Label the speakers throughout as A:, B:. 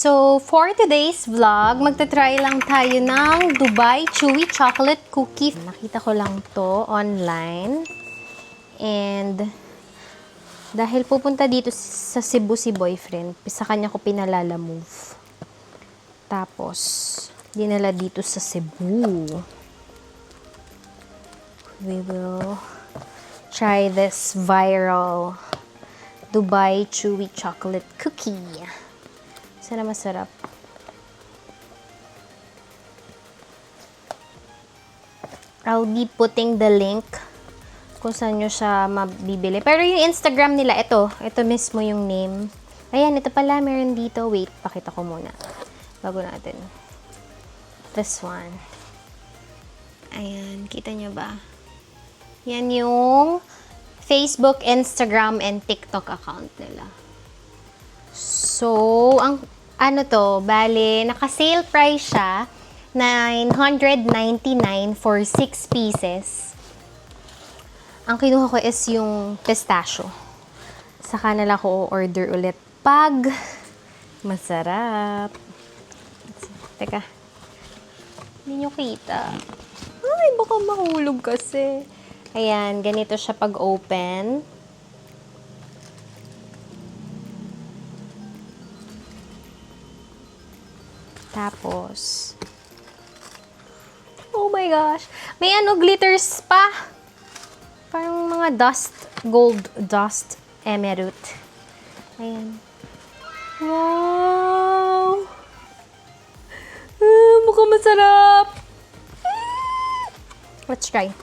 A: So, for today's vlog, magta-try lang tayo ng Dubai Chewy Chocolate Cookie. Nakita ko lang to online. And, dahil pupunta dito sa Cebu si boyfriend, sa kanya ko pinalala move. Tapos, dinala dito sa Cebu. We will try this viral Dubai Chewy Chocolate Cookie. Sana masarap. I'll be putting the link kung saan nyo siya mabibili. Pero yung Instagram nila, ito mismo yung name. Ayan, ito pala, meron dito. Wait, pakita ko muna. Bago natin. This one. Ayan, kita nyo ba? Yan yung Facebook, Instagram, and TikTok account nila. So, ang ano to, bale, naka-sale price siya, $999 for 6 pieces. Ang kinuha ko is yung pistachio. Saka na lang ko order ulit pag masarap. Teka. Hindi nyo kita. Ay, baka mahulog kasi. Ayan, ganito siya pag open. Tapos, oh my gosh, may glitters pa. Parang mga dust, gold dust emerald. Ayan. Wow! Mukhang masarap. Let's try.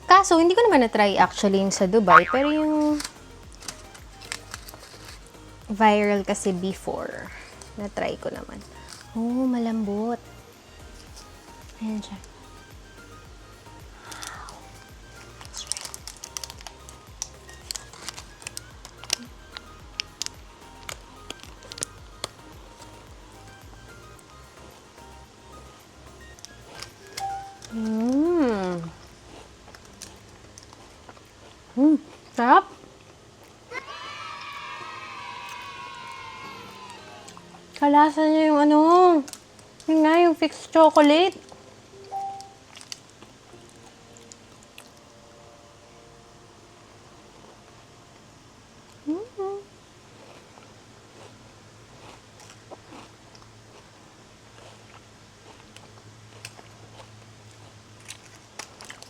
A: Kaso, hindi ko naman na-try actually yung sa Dubai, pero yung viral kasi before. Na-try ko naman. Oh, malambot. Ayan siya. Sarap. Kalasa niya yung yun nga, yung fixed chocolate.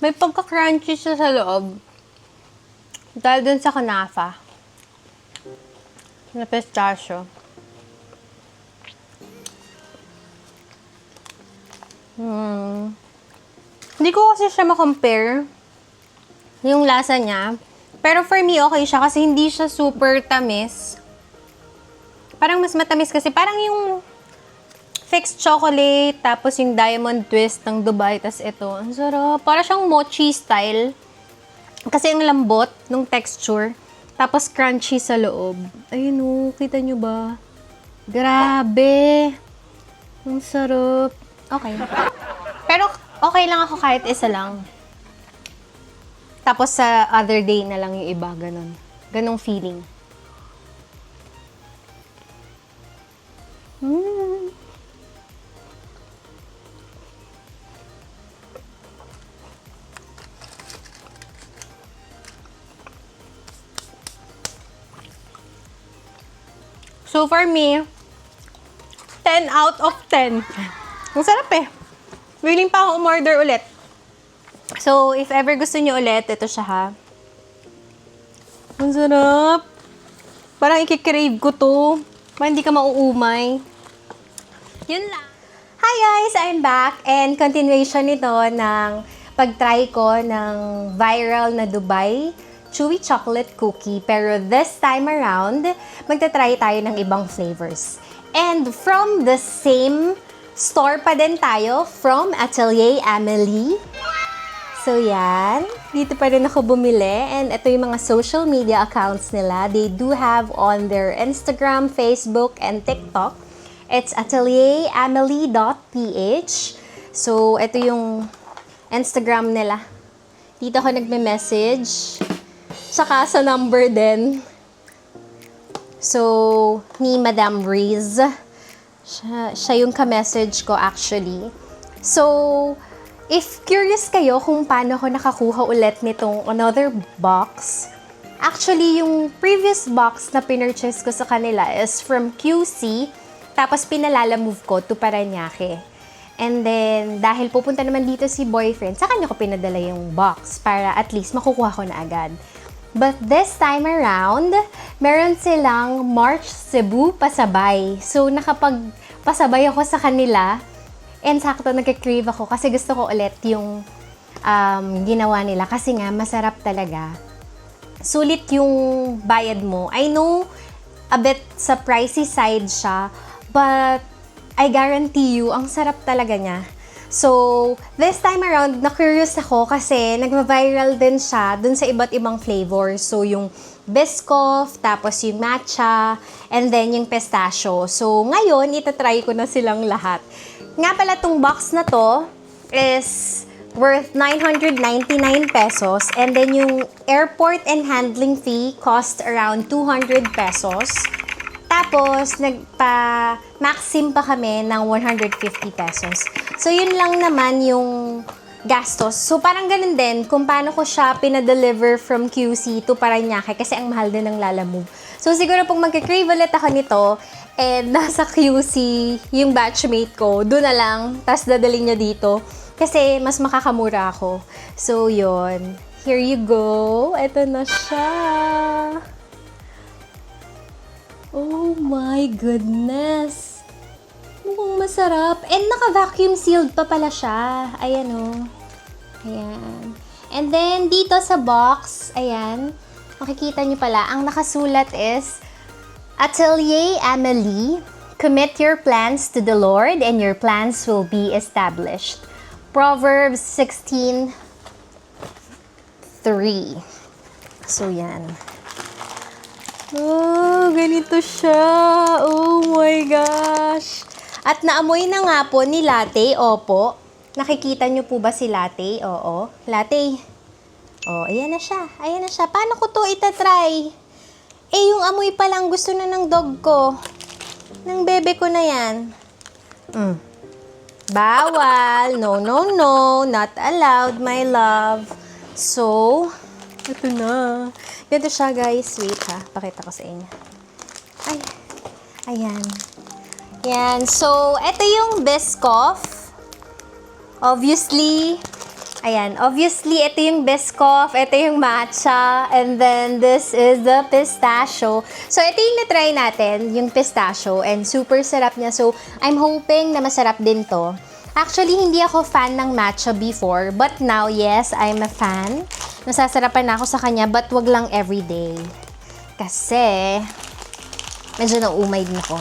A: May pagka-crunchy siya sa loob. Dahil dun sa kanafa. Na pistachio. Hindi ko kasi siya ma-compare yung lasa niya. Pero for me, okay siya kasi hindi siya super tamis. Parang mas matamis kasi parang yung fixed chocolate, tapos yung diamond twist ng Dubai, tas ito. Ang sarap. Para siyang mochi style. Kasi ang lambot ng texture. Tapos crunchy sa loob. Ayun o, kita nyo ba? Grabe. Ang sarap. Okay. Pero okay lang ako kahit isa lang. Tapos sa other day na lang yung iba, ganun. Ganong feeling. So for me, 10 out of 10. Ang sarap eh. Willing pa ako umorder ulit. So, if ever gusto niyo ulit, ito siya ha. Ang sarap. Parang ikikrave ko to. Parang hindi ka mauumay. Yun lang. Hi guys! I'm back. And continuation nito ng pag-try ko ng viral na Dubai Chewy Chocolate Cookie. Pero this time around, magta-try tayo ng ibang flavors. And from the same store pa din tayo, from Atelier Amelie. So yan, dito pa rin ako bumili. And ito yung mga social media accounts nila. They do have on their Instagram, Facebook, and TikTok. It's atelieramelie.ph. So ito yung Instagram nila. Dito ako nagme-message. Saka sa number din. So, ni Madam Riz. Siya yung ka-message ko actually. So, if curious kayo kung paano ako nakakuha ulit nitong another box, actually, yung previous box na pinurchase ko sa kanila is from QC, tapos pinalala-move ko to Parañaque. And then, dahil pupunta naman dito si boyfriend, sa kanya ko pinadala yung box para at least makukuha ko na agad. But this time around, meron silang March Cebu pasabay. So, nakapagpasabay ako sa kanila. And sakto nagka-crave ako kasi gusto ko ulit yung ginawa nila. Kasi nga, masarap talaga. Sulit yung bayad mo. I know, a bit sa pricey side siya, but I guarantee you, ang sarap talaga niya. So, this time around, na-curious ako kasi nagva-viral din siya dun sa iba't ibang flavors. So, yung Biscoff, tapos yung matcha, and then yung pistachio. So, ngayon, itatry ko na silang lahat. Nga pala, tong box na to is worth 999 pesos. And then yung airport and handling fee cost around 200 pesos. Tapos, nagpa-maxim pa kami ng 150 pesos. So, yun lang naman yung gastos. So, parang ganun din kung paano ko siya pinadeliver from QC to Parañaque kasi ang mahal din ng Lalamove. So, siguro pag magka-crave ulit ako nito, and nasa QC yung batchmate ko, doon na lang, tas dadali niya dito. Kasi mas makakamura ako. So, yun. Here you go. Ito na siya. Oh my goodness! Mukhang masarap. And naka-vacuum sealed pa pala siya. Ayan o. Ayan. And then, dito sa box, ayan, makikita nyo pala, ang nakasulat is, Atelier Amelie, commit your plans to the Lord and your plans will be established. Proverbs 16:3. So, yan. Oh, ganito siya. Oh my gosh. At naamoy na nga po ni Latte. Opo. Nakikita niyo po ba si Latte? Oo. Latte. Oh, ayan na siya. Ayan na siya. Paano ko to itatry? Eh, yung amoy pa lang gusto na ng dog ko. Ng bebe ko na yan. Bawal. No, no, no. Not allowed, my love. So, ito na. Ganito siya, guys. Wait, ha. Pakita ko sa inyo. Ay. Ayan. Yan. So, ito yung Biscoff. Obviously, ayan. Obviously, ito yung Biscoff. Ito yung matcha. And then, this is the pistachio. So, ito yung na-try natin, yung pistachio. And super sarap niya. So, I'm hoping na masarap din to. Actually, hindi ako fan ng matcha before. But now, yes, I'm a fan. Nasasarapan na ako sa kanya, but wag lang everyday. Kasi, medyo naumay din ako.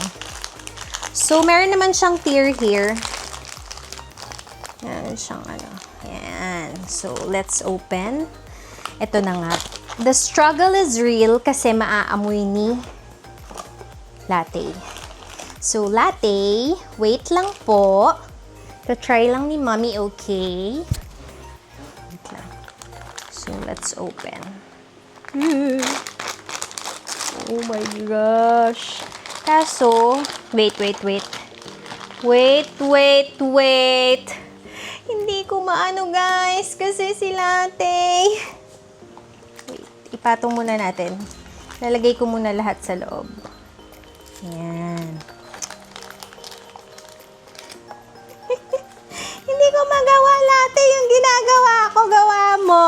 A: So, meron naman siyang tier here. Meron siyang ano. Ayan. So, let's open. Ito na nga. The struggle is real kasi maaamoy ni Latte. So, Latte, wait lang po. To-try lang ni Mommy, okay? Wait lang. So, let's open. Oh my gosh. Kaso, wait. Hindi ko maano, guys, kasi si Latte. Wait, ipatong muna natin. Lalagay ko muna lahat sa loob. Ayan. Hindi ko magawa, Latte, yung ginagawa ko, gawa mo.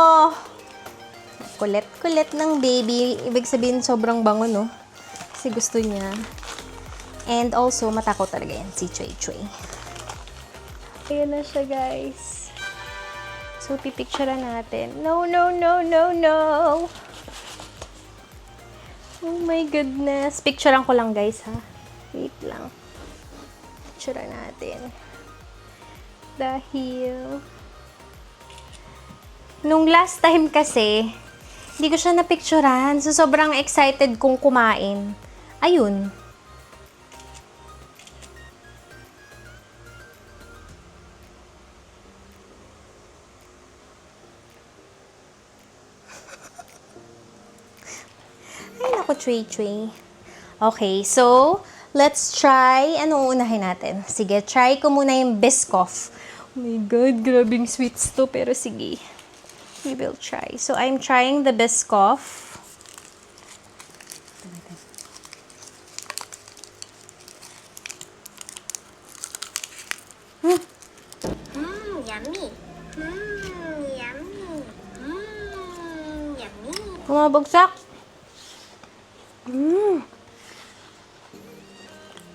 A: Kulit-kulit ng baby. Ibig sabihin, sobrang bango, no? Kasi gusto niya. And also, matakot talaga yan, si Choi Choi. Ayan na siya, guys. So, pipicturean natin. No. Oh my goodness. Picturean ko lang, guys, ha? Wait lang. Picturean natin. Dahil nung last time kasi, hindi ko siya napicturean. So, sobrang excited kong kumain. Ayun. Ay, naku, Choi. Okay, so, let's try. Anong unahin natin? Sige, try ko muna yung Biscoff. Oh my God, grabing sweets to. Pero sige, we will try. So, I'm trying the Biscoff.
B: Yummy. Yummy. Yummy.
A: Bumabagsak.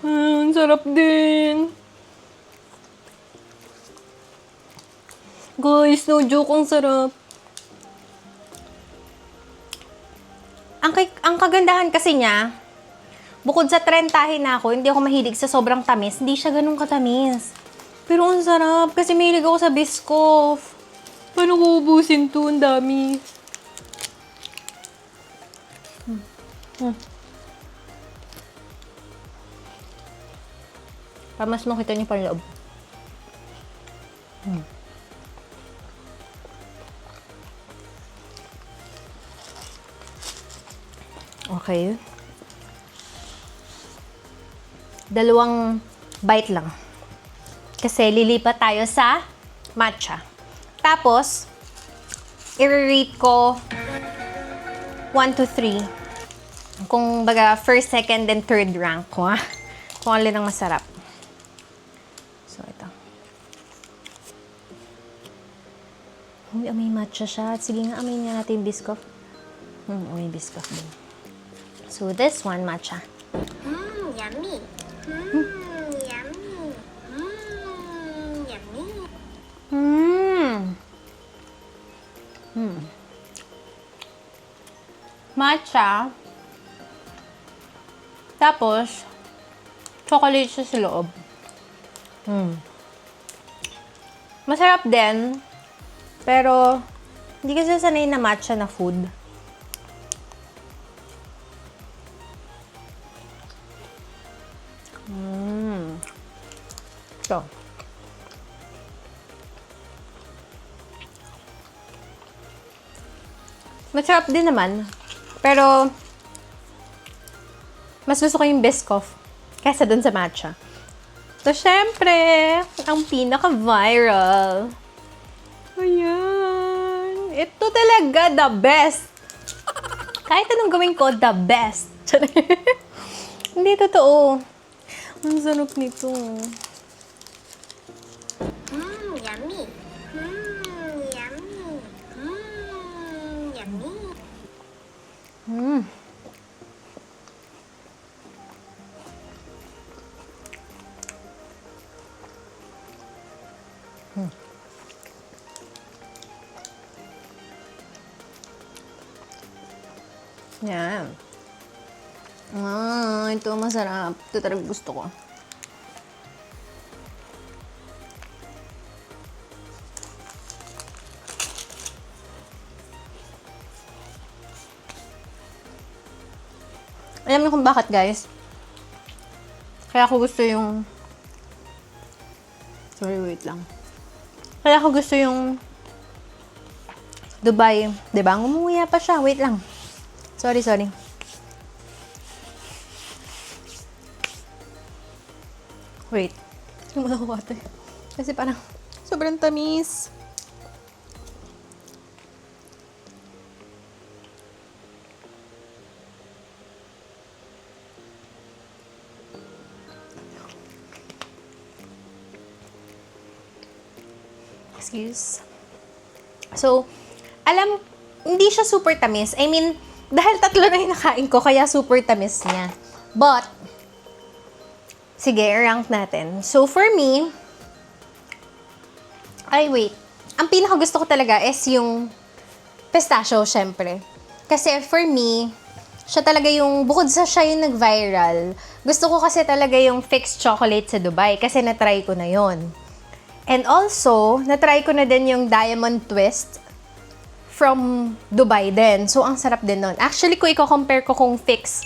A: Ang sarap din. Guys, no joke, ang sarap. Ang kagandahan kasi niya, bukod sa trentahin na ako, hindi ako mahilig sa sobrang tamis. Hindi siya ganun katamis. Pero ang sarap kasi mahilig ako sa Biscoff. Paano ko ubusin to? Ang dami. Para mas makita niyo pa yung loob. Okay. Dalawang bite lang. Kasi lilipat tayo sa matcha. Tapos, i-rate ko 1 to 3. Kung baga, first, second, and third rank ko, ha? Kung alin ang masarap. So, ito. Uy, amoy matcha siya. Sige nga, amoy nga natin yung Biscoff. Amoy Biscoff din. So, this one, matcha.
B: Yummy.
A: Matcha. Tapos, chocolate siya sa loob. Masarap din. Pero, hindi kasi sanay na matcha na food. Ito. Masarap din naman. Pero, mas gusto ko yung Biscoff kaysa dun sa matcha. So, syempre, ang pinaka-viral. Ayan. Ito talaga the best. Kahit anong gawin ko, the best. Hindi totoo. Ang sarap nito.
B: Yummy. Yummy. Yummy.
A: Yan. Ito masarap. Ito talaga gusto ko. Alam niyo kung bakit, guys? Kaya ako gusto yung... Sorry, wait lang. Kaya ako gusto yung... Dubai. Diba? Ngumuya pa siya. Wait lang. Sorry. Wait. Hindi mo na water. Kasi parang sobrang tamis. Excuse. So, hindi siya super tamis. I mean, dahil tatlo na yung nakain ko, kaya super tamis niya. But, sige, rank natin. So, for me, ang pinakagusto ko talaga is yung pistachio, syempre. Kasi for me, siya talaga yung, bukod sa siya yung nag-viral, gusto ko kasi talaga yung fixed chocolate sa Dubai kasi natry ko na yon. And also, natry ko na din yung diamond twist from Dubai din. So, ang sarap din nun. Actually, kung i-compare ko kung fix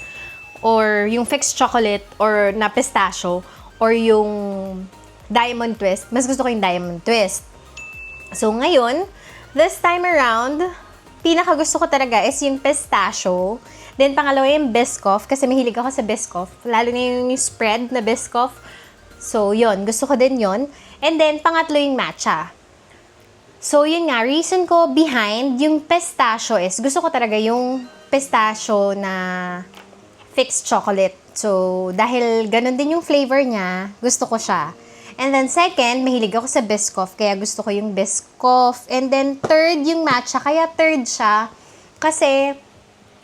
A: or yung fixed chocolate or na pistachio or yung diamond twist, mas gusto ko yung diamond twist. So, ngayon, this time around, pinakagusto ko talaga is yung pistachio. Then, pangalawa yung Biscoff, kasi mahilig ako sa Biscoff. Lalo na yung spread na Biscoff. So, yun. Gusto ko din yun. And then, pangatlo yung matcha. So, yun nga, reason ko behind yung pistachio is, gusto ko talaga yung pistachio na fixed chocolate. So, dahil ganun din yung flavor niya, gusto ko siya. And then second, mahilig ako sa Biscoff, kaya gusto ko yung Biscoff. And then third, yung matcha, kaya third siya. Kasi,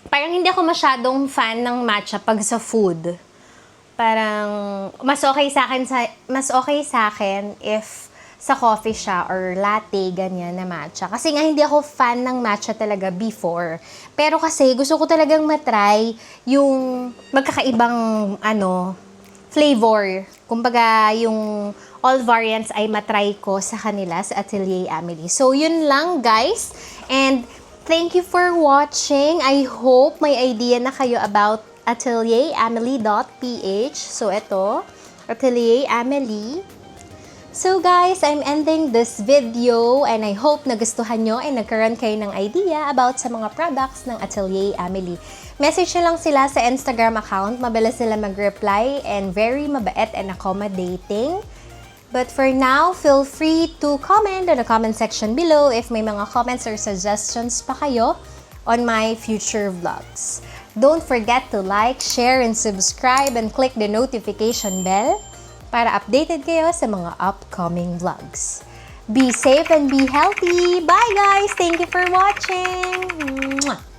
A: parang hindi ako masyadong fan ng matcha pag sa food. Parang, mas okay sa akin if sa coffee siya or latte, ganyan na matcha. Kasi nga, hindi ako fan ng matcha talaga before. Pero kasi, gusto ko talagang matry yung magkakaibang, flavor. Kumbaga, yung all variants ay matry ko sa kanila, sa Atelier Amelie. So, yun lang, guys. And, thank you for watching. I hope may idea na kayo about atelierAmelie.ph. So, ito, Atelier Amelie. So, guys, I'm ending this video and I hope nagustuhan nyo and nagkaroon kayo ng idea about sa mga products ng Atelier Amelie. Message nyo lang sila sa Instagram account. Mabilis sila mag-reply and very mabait and accommodating. But for now, feel free to comment on the comment section below if may mga comments or suggestions pa kayo on my future vlogs. Don't forget to like, share, and subscribe and click the notification bell para updated kayo sa mga upcoming vlogs. Be safe and be healthy! Bye guys! Thank you for watching! Mwah!